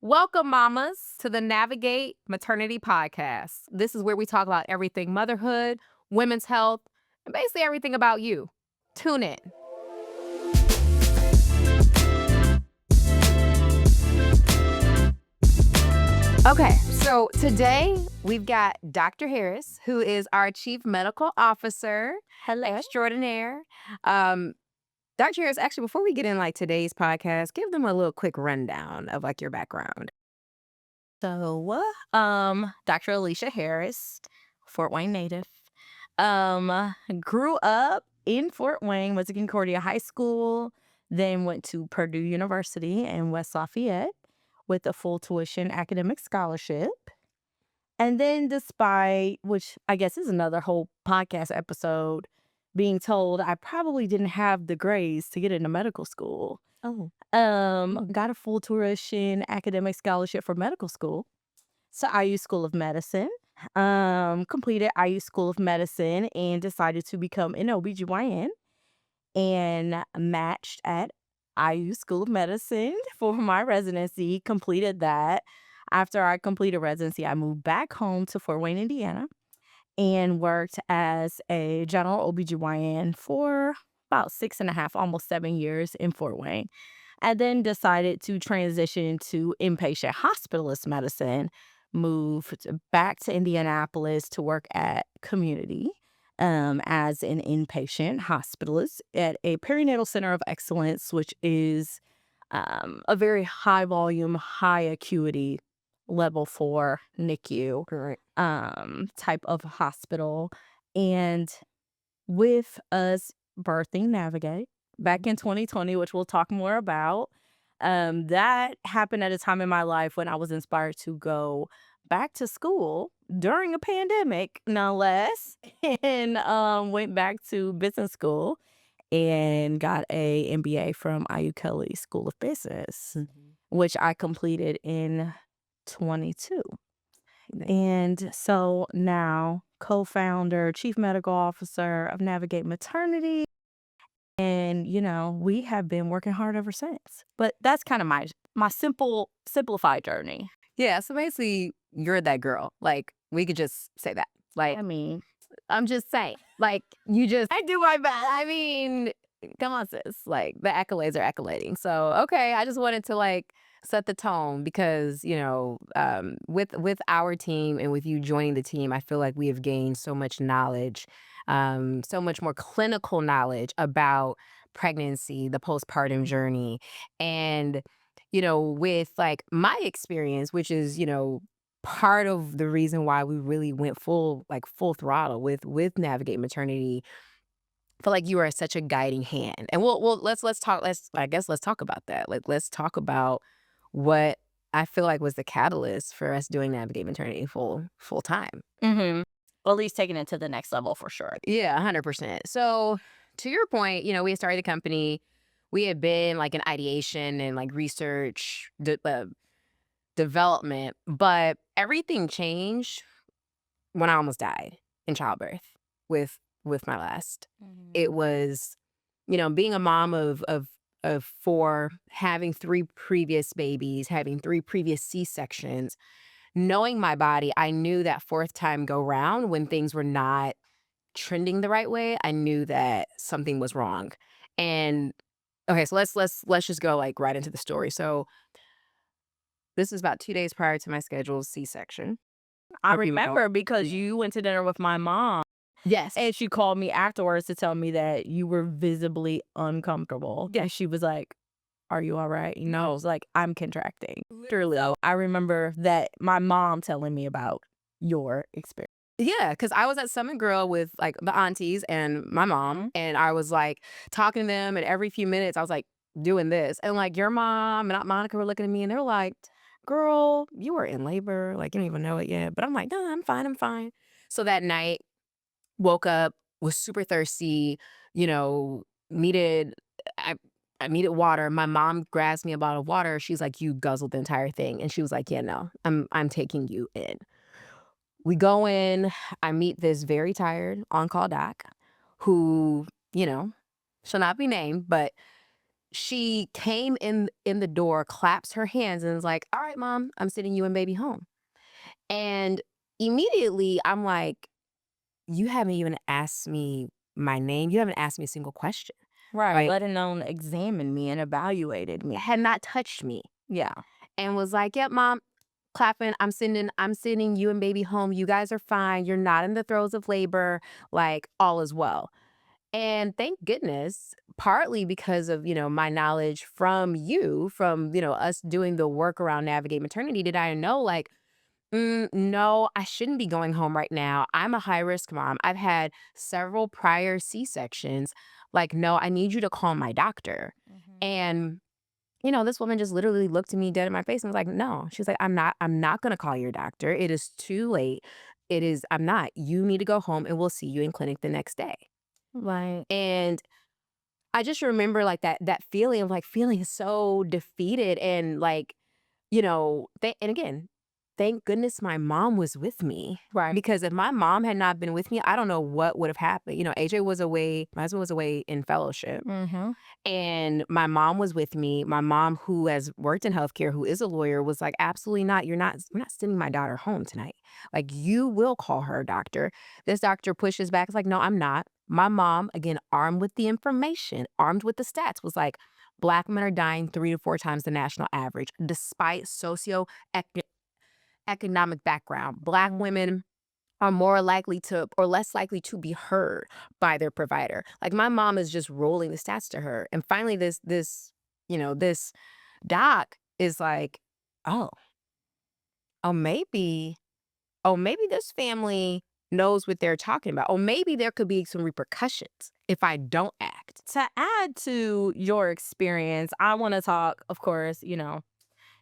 Welcome, mamas, to the Navigate Maternity podcast. This is where we talk about everything motherhood, women's health, and basically everything about you. Tune in. Okay, so today we've got Dr. Harris, who is our Chief Medical Officer extraordinaire. Dr. Harris, actually, before we get in today's podcast, give them a little quick rundown of your background. Dr. Elicia Harris, Fort Wayne native. Grew up in Fort Wayne, went to Concordia High School, then went to Purdue University in West Lafayette with a full tuition academic scholarship. And then despite, which I guess is another whole podcast episode, being told I probably didn't have the grades to get into medical school. Got a full tuition academic scholarship for medical school. So IU School of Medicine. Completed IU School of Medicine and decided to become an OBGYN and matched at IU School of Medicine for my residency. Completed that. After I completed residency, I moved back home to Fort Wayne, Indiana, and worked as a general OBGYN for about 6.5, almost 7 years in Fort Wayne. I then decided to transition to inpatient hospitalist medicine, moved back to Indianapolis to work at Community as an inpatient hospitalist at a perinatal center of excellence, which is a very high volume, high acuity level 4 NICU type of hospital. And with us birthing Navigate back in 2020, which we'll talk more about, that happened at a time in my life when I was inspired to go back to school during a pandemic, no less, and went back to business school and got a MBA from IU Kelley School of Business, which I completed in 22. And so now co-founder, chief medical officer of Navigate Maternity. And, we have been working hard ever since. But that's kind of my simplified journey. Yeah, so basically, you're that girl. We could just say that. I'm just saying. You just... I do my best. I mean, come on, sis. The accolades are accolading. So, okay, I just wanted to, set the tone because, with our team and with you joining the team, I feel like we have gained so much knowledge, so much more clinical knowledge about pregnancy, the postpartum journey. And, with my experience, which is, part of the reason why we really went full throttle with Navigate Maternity. I feel like you are such a guiding hand. And let's talk about that. Let's talk about what I feel like was the catalyst for us doing Navigate Maternity full time. Well, at least taking it to the next level for sure. Yeah, 100%. So to your point, we had started a company. We had been in ideation and research development, but everything changed when I almost died in childbirth with my last. It was, being a mom of 4, having 3 previous babies, having 3 previous C-sections, knowing my body, I knew that 4th time go round when things were not trending the right way, I knew that something was wrong. And okay, so let's just go right into the story. So this is about 2 days prior to my scheduled C-section. I remember because you went to dinner with my mom. Yes. And she called me afterwards to tell me that you were visibly uncomfortable. Yeah. And she was like, "Are you all right?" I was like, "I'm contracting." Literally, I remember that my mom telling me about your experience. Yeah, because I was at Summit Grill with the aunties and my mom, and I was talking to them, and every few minutes I was doing this, and your mom and Aunt Monica were looking at me, and they're like, "Girl, you were in labor, you don't even know it yet." But I'm like, "No, I'm fine." So that night, woke up, was super thirsty, needed I needed water. My mom grabs me a bottle of water. She's like, "You guzzled the entire thing," and she was like, "Yeah, no, I'm taking you in." We go in. I meet this very tired on-call doc who, shall not be named, but she came in the door, claps her hands, and is like, "All right, mom, I'm sending you and baby home." And immediately I'm like, "You haven't even asked me my name. You haven't asked me a single question." Right, Right? let alone examined me and evaluated me. Had not touched me Yeah. and was like, "Yep, mom, clapping. I'm sending you and baby home. You guys are fine. You're not in the throes of labor. Like all is well." And thank goodness, partly because of, my knowledge from you, from, us doing the work around Navigate Maternity, did I know like, no, I shouldn't be going home right now. I'm a high risk mom. I've had several prior C-sections. Like, no, I need you to call my doctor. Mhm. And this woman just literally looked at me dead in my face and was like, "No." She's like, I'm not gonna call your doctor. It is too late. I'm not. You need to go home and we'll see you in clinic the next day." Right. And I just remember like that feeling of like feeling so defeated and like, and again, thank goodness my mom was with me. Right. Because if my mom had not been with me, I don't know what would have happened. AJ was away, my husband was away in fellowship. Mhm. And my mom was with me. My mom, who has worked in healthcare, who is a lawyer, was like, "Absolutely not. We're not sending my daughter home tonight. Like, you will call her a doctor." This doctor pushes back. It's like, "No, I'm not." My mom, again, armed with the information, armed with the stats, was like, "Black men are dying 3 to 4 times the national average, despite economic background. Black women are more likely to or less likely to be heard by their provider." Like my mom is just rolling the stats to her. And finally this doc is like, "Oh, oh maybe, maybe this family knows what they're talking about. Oh, maybe there could be some repercussions if I don't act." To add to your experience, I want to talk, of course,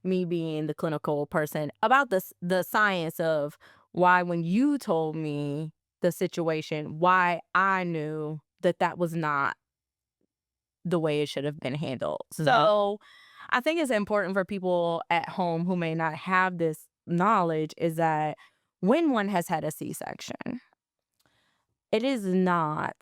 me being the clinical person, about the science of why when you told me the situation, why I knew that that was not the way it should have been handled. So I think it's important for people at home who may not have this knowledge is that when one has had a C-section, it is not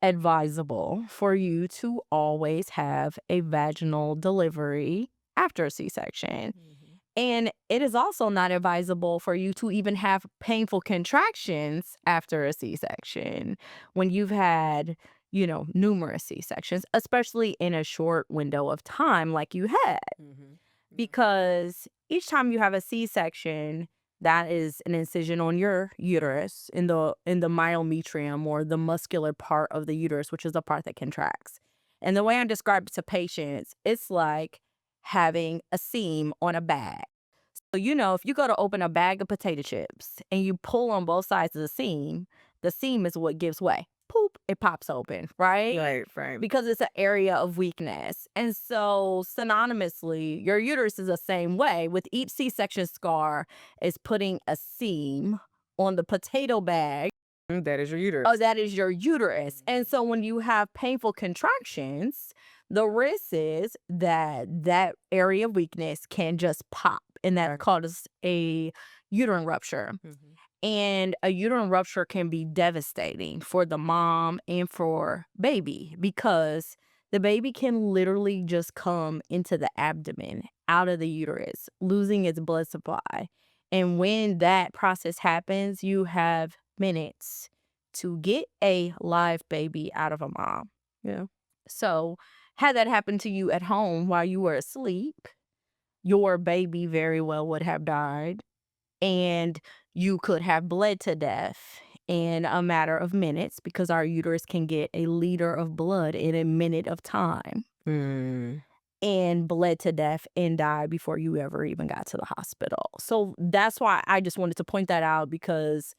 advisable for you to always have a vaginal delivery after a C-section. Mhm. And it is also not advisable for you to even have painful contractions after a C-section when you've had, numerous C-sections, especially in a short window of time like you had. Mhm. Yeah. Because each time you have a C-section, that is an incision on your uterus in the myometrium, or the muscular part of the uterus, which is the part that contracts. And the way I describe it to patients, it's like having a seam on a bag. So, if you go to open a bag of potato chips and you pull on both sides of the seam is what gives way. Poop, it pops open, right? Right, right. Because it's an area of weakness. And so, synonymously, your uterus is the same way. With each C-section scar, is putting a seam on the potato bag. That is your uterus. Oh, that is your uterus. And so when you have painful contractions, the risk is that that area of weakness can just pop, and that Right. causes a uterine rupture. Mhm. And a uterine rupture can be devastating for the mom and for baby, because the baby can literally just come into the abdomen out of the uterus, losing its blood supply. And when that process happens, you have minutes to get a live baby out of a mom. Yeah. So, had that happened to you at home while you were asleep, your baby very well would have died, and you could have bled to death in a matter of minutes, because our uterus can get a liter of blood in a minute of time, Mm. and bled to death and die before you ever even got to the hospital. So that's why I just wanted to point that out, because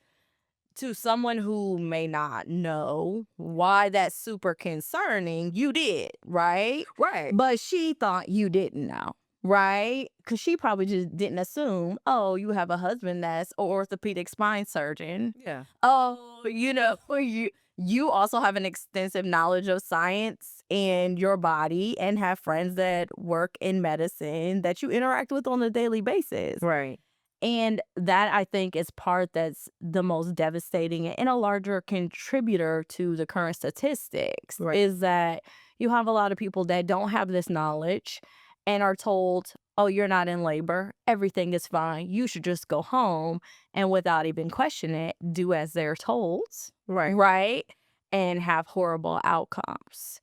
to someone who may not know why that's super concerning, you did, right? Right. But she thought you didn't know, right? Because she probably just didn't assume, oh, you have a husband that's an orthopedic spine surgeon. Yeah. Oh, you also have an extensive knowledge of science and your body, and have friends that work in medicine that you interact with on a daily basis. Right. And that, I think, is part that's the most devastating and a larger contributor to the current statistics, Right. is that, you have a lot of people that don't have this knowledge and are told, oh, you're not in labor. Everything is fine. You should just go home. And without even questioning it, do as they're told. Right. Right. And have horrible outcomes.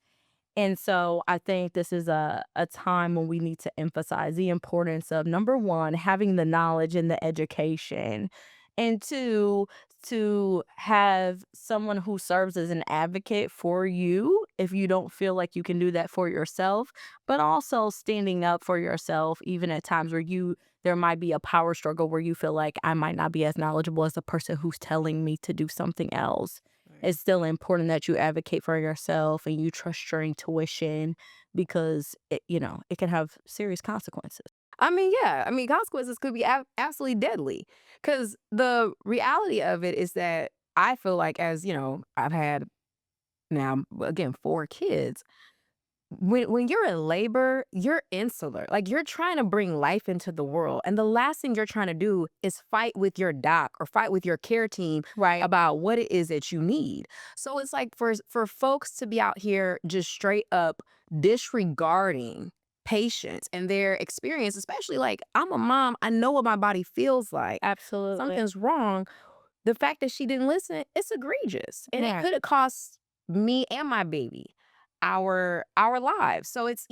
And so I think this is a time when we need to emphasize the importance of number one, having the knowledge and the education, and two, to have someone who serves as an advocate for you if you don't feel like you can do that for yourself, but also standing up for yourself, even at times where there might be a power struggle where you feel like I might not be as knowledgeable as the person who's telling me to do something else. It's still important that you advocate for yourself and you trust your intuition because it can have serious consequences. I mean, yeah. I mean, consequences could be absolutely deadly. Because the reality of it is that I feel like, as you know, I've had now, again, 4 kids. When you're in labor, you're insular. Like, you're trying to bring life into the world. And the last thing you're trying to do is fight with your doc or fight with your care team Right. about what it is that you need. So it's like for folks to be out here just straight up disregarding patients and their experience, especially like I'm a mom, I know what my body feels like. Absolutely. Something's wrong. The fact that she didn't listen, it's egregious. And it Right. could have cost me and my baby our lives. So it's,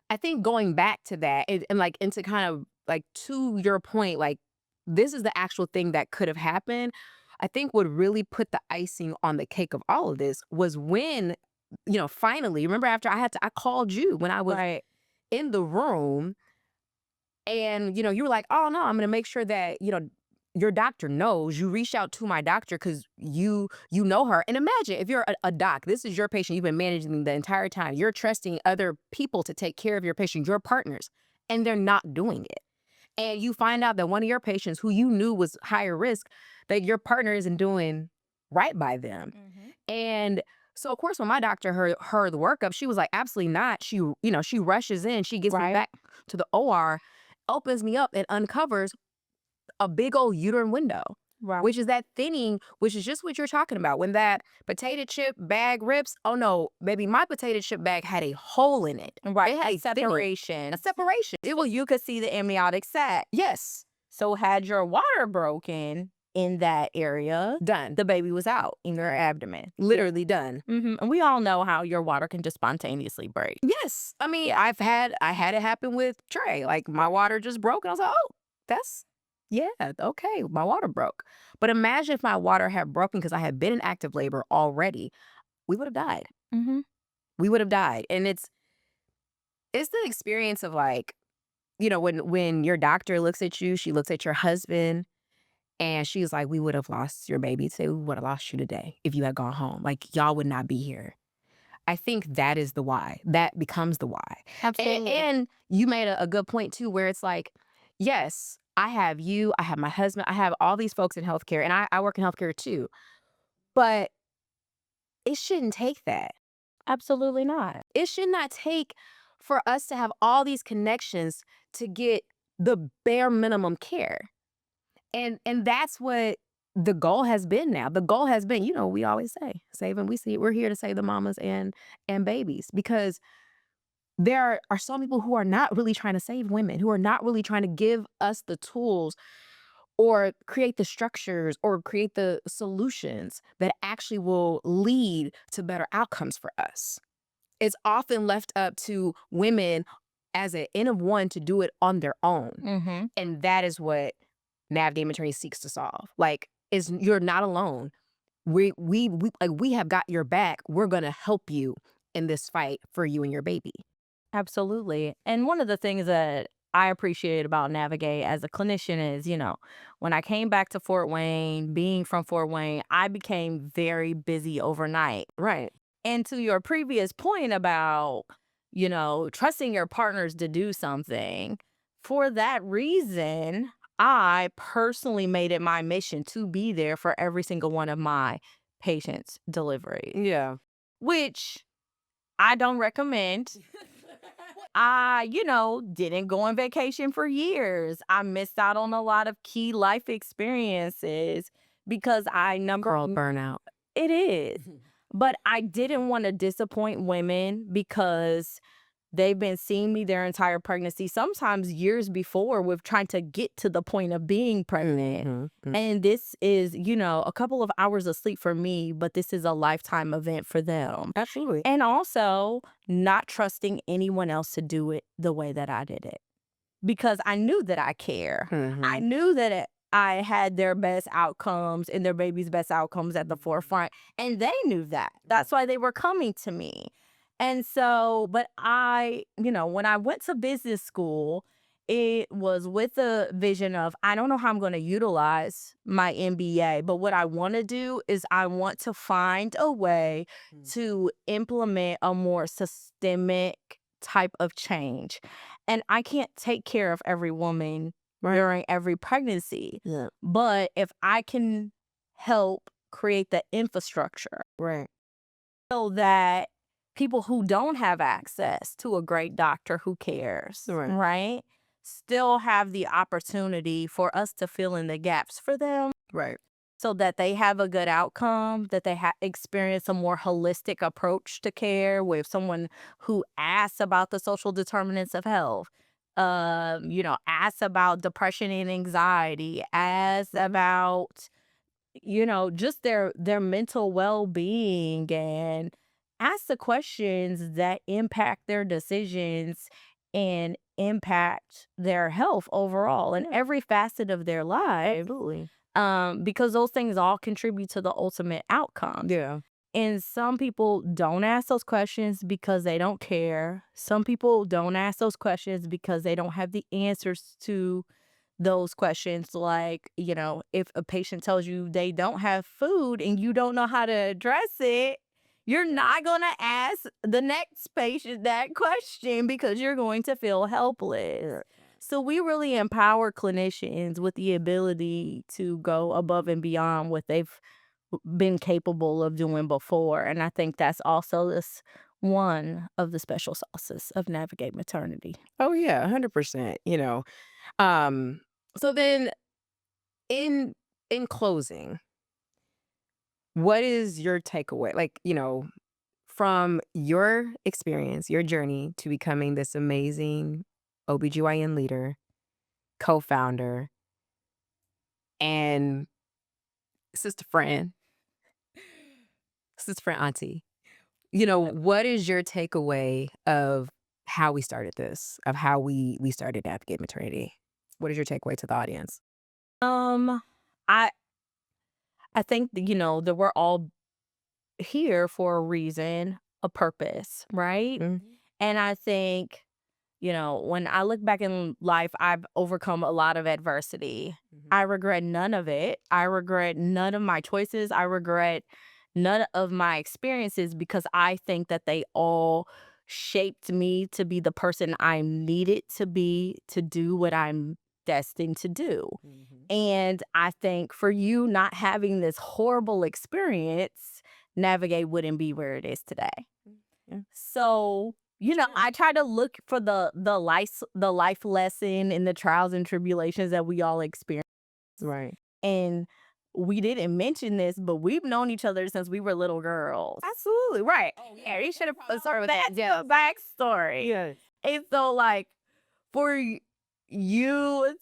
I think going back to that and like into kind of like to your point, like this is the actual thing that could have happened. I think what really put the icing on the cake of all of this was when, finally, remember after I called you when I was Right. in the room and, you were like, "Oh, no, I'm gonna make sure that, your doctor knows." You reached out to my doctor because you know her. And imagine if you're a doc, this is your patient you've been managing the entire time. You're trusting other people to take care of your patient, your partners, and they're not doing it. And you find out that one of your patients who you knew was higher risk, that your partner isn't doing right by them. Hmm. And so of course when my doctor heard the workup, she was like, absolutely not. She rushes in, she gets me Right. back to the OR, opens me up and uncovers a big old uterine window, Right. which is that thinning, which is just what you're talking about. When that potato chip bag rips, oh no, baby, my potato chip bag had a hole in it. Right. It had A a thinning, separation. a separation. It Well, was, you could see the amniotic sac. yes, So had your water broken in that area, done. the baby was out in your abdomen. Literally done. And we all know how your water can just spontaneously break. Yes. I mean, Yeah. I had it happen with Trey. Like my water just broke. And I was like, oh, that's yeah, okay. My water broke. But imagine if my water had broken because I had been in active labor already, we would have died. Hmm. We would have died. And it's the experience of like, when your doctor looks at you, she looks at your husband and she's like, we would have lost your baby today. We would have lost you today if you had gone home. Like y'all would not be here. I think that is the why. That becomes the why. And you made a good point too, where it's like, yes, I have you, I have my husband, I have all these folks in healthcare, and I work in healthcare too. But it shouldn't take that. Absolutely not. It should not take for us to have all these connections to get the bare minimum care. And that's what the goal has been now. The goal has been, we always say, we're here to save the mamas and babies because there are some people who are not really trying to save women, who are not really trying to give us the tools or create the structures or create the solutions that actually will lead to better outcomes for us. It's often left up to women as an N of one to do it on their own. Hmm. And that is what Navigate Maternity seeks to solve. Like, is you're not alone. We have got your back. We're gonna help you in this fight for you and your baby. Absolutely. And one of the things that I appreciate about Navigate as a clinician is, when I came back to Fort Wayne, being from Fort Wayne, I became very busy overnight. Right. And to your previous point about, trusting your partners to do something, for that reason, I personally made it my mission to be there for every single one of my patients' deliveries, Yeah. which I don't recommend. I, didn't go on vacation for years. I missed out on a lot of key life experiences because Girl burnout. it is. But I didn't want to disappoint women because they've been seeing me their entire pregnancy, sometimes years before, with trying to get to the point of being pregnant. And this is, a couple of hours of sleep for me, but this is a lifetime event for them. Absolutely. And also not trusting anyone else to do it the way that I did it, because I knew that I care. I knew that I had their best outcomes and their baby's best outcomes at the forefront, and they knew that. That's why they were coming to me. And so, but when I went to business school, it was with the vision of, I don't know how I'm going to utilize my MBA, but what I want to do is I want to find a way to implement a more systemic type of change. And I can't take care of every woman during every pregnancy. Yeah. But if I can help create the infrastructure Right. so that people who don't have access to a great doctor who cares, Right. right, still have the opportunity for us to fill in the gaps for them Right. so that they have a good outcome, that they experience a more holistic approach to care with someone who asks about the social determinants of health, asks about depression and anxiety, asks about, just their mental well-being, and ask the questions that impact their decisions and impact their health overall in every facet of their life. Absolutely. Because those things all contribute to the ultimate outcome. Yeah. And some people don't ask those questions because they don't care. Some people don't ask those questions because they don't have the answers to those questions. Like, if a patient tells you they don't have food and you don't know how to address it, you're not going to ask the next patient that question because you're going to feel helpless. So we really empower clinicians with the ability to go above and beyond what they've been capable of doing before. And I think that's also this one of the special sauces of Navigate Maternity. Oh yeah, 100%. Um, so then in closing, what is your takeaway? Like, from your experience, your journey to becoming this amazing OBGYN leader, co-founder, and sister friend, sister friend auntie. What is your takeaway of how we started this, of how we started Navigate Maternity? What is your takeaway to the audience? Um, I I think that we're all here for a reason, a purpose, right? Mhm. And I think, when I look back in life, I've overcome a lot of adversity. Mhm. I regret none of it. I regret none of my choices. I regret none of my experiences because I think that they all shaped me to be the person I needed to be to do what I'm destined to do. Mhm. And I think for you not having this horrible experience, Navigate wouldn't be where it is today. Yeah. So, I try to look for the life lesson in the trials and tribulations that we all experience. Right. And we didn't mention this, but we've known each other since we were little girls. Absolutely. Right. Yeah, you should have started with That's that backstory. Yes. And so, like, for you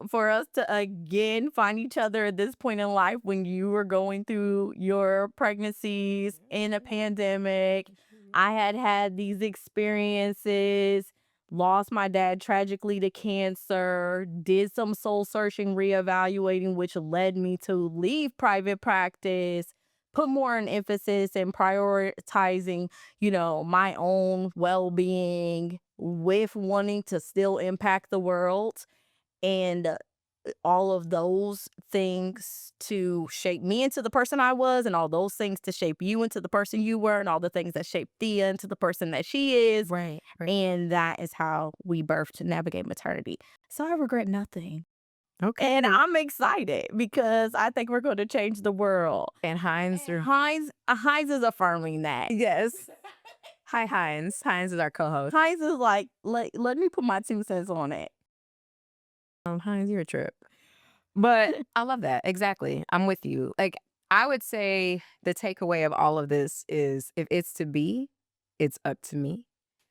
for us to again find each other at this point in life when you were going through your pregnancies in a pandemic, I had these experiences, lost my dad tragically to cancer, did some soul searching, reevaluating, which led me to leave private practice, put more an emphasis in prioritizing, my own well-being with wanting to still impact the world, and all of those things to shape me into the person I was, and all those things to shape you into the person you were, and all the things that shaped Thea into the person that she is. Right. Right. And that is how we birthed Navigate Maternity. So I regret nothing. Okay. And I'm excited because I think we're going to change the world. And Heinz. And Heinz is affirming that. Yes. Hi, Heinz. Heinz is our co-host. Heinz is like, let me put my 2 cents on it. Heinz, you're a trip. But I love that. Exactly. I'm with you. Like, I would say the takeaway of all of this is if it's to be, it's up to me.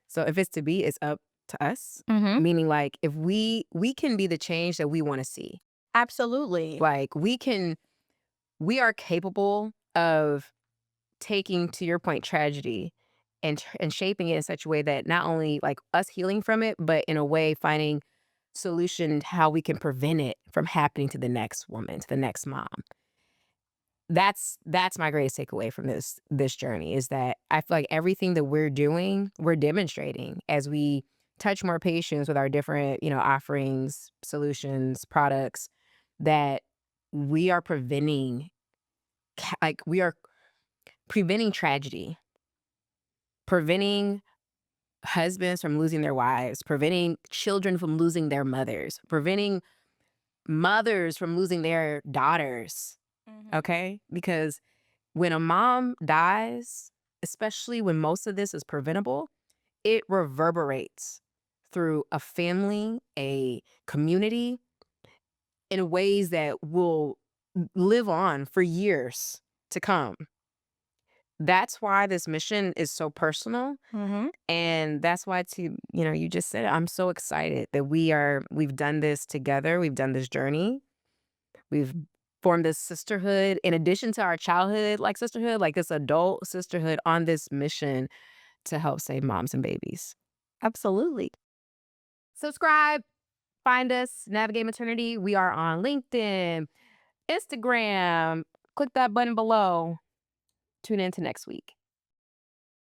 So if it's to be, it's up to us. Mhm. Meaning like if we can be the change that we want to see. Absolutely. Like we are capable of taking, to your point, tragedy and shaping it in such a way that not only like us healing from it, but in a way finding solution how we can prevent it from happening to the next woman, to the next mom. That's my greatest takeaway from this journey is that I feel like everything that we're doing, we're demonstrating as we touch more patients with our different, offerings, solutions, products that we are we are preventing tragedy, preventing husbands from losing their wives, preventing children from losing their mothers, preventing mothers from losing their daughters. Mhm. Okay? Because when a mom dies, especially when most of this is preventable, it reverberates through a family, a community in ways that will live on for years to come. That's why this mission is so personal. Mhm. And that's why you just said it, I'm so excited that we've done this together. We've done this journey. We've formed this sisterhood in addition to our childhood like sisterhood, like this adult sisterhood on this mission to help save moms and babies. Absolutely. Subscribe, find us, Navigate Maternity. We are on LinkedIn, Instagram. Click that button below. Tune in to next week.